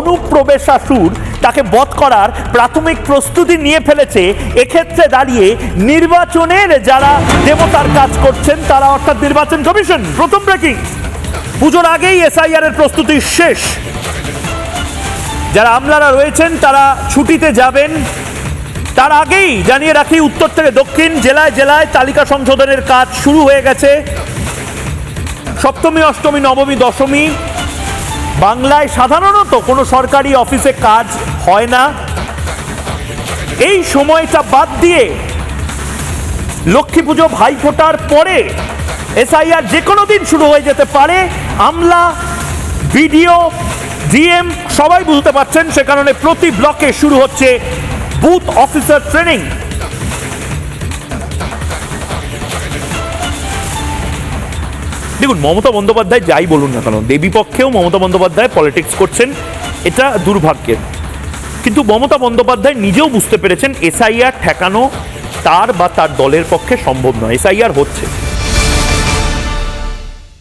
অনুপ্রবেশাসুর তাকে বধ করার প্রাথমিক প্রস্তুতি নিয়ে ফেলেছে। এক্ষেত্রে দাঁড়িয়ে নির্বাচনের যারা দেবতার কাজ করছেন তারা, অর্থাৎ নির্বাচন কমিশন, প্রথম ব্রেকিং, পুজোর আগেই এসআইআর এর প্রস্তুতি শেষ। যারা আমলারা রয়েছেন তারা ছুটিতে যাবেন, তার আগেই জানিয়ে রাখি উত্তর থেকে দক্ষিণ জেলায় জেলায় তালিকা সংশোধনের কাজ শুরু হয়ে গেছে। সপ্তমী, অষ্টমী, নবমী, দশমী বাংলায় সাধারণত কোনো সরকারি অফিসে কাজ হয় না। এই সময়টা বাদ দিয়ে লক্ষ্মী পুজো, ভাইফোঁটার পরে এসআইআর যে কোনো দিন শুরু হয়ে যেতে পারে। আমলা, বিডিও, ডিএম সবাই বুঝতে পারছেন, সে কারণে প্রতি ব্লকে শুরু হচ্ছে বুথ অফিসার ট্রেনিং। দেখুন, মমতা বন্দ্যোপাধ্যায় যাই বলুন না কেন, দেবী পক্ষেও মমতা বন্দ্যোপাধ্যায় পলিটিক্স করছেন, এটা দুর্ভাগ্যের। কিন্তু মমতা বন্দ্যোপাধ্যায় নিজেও বুঝতে পেরেছেন এসআইআর ঠেকানো তার বা তার দলের পক্ষে সম্ভব নয়। এসআইআর হচ্ছে,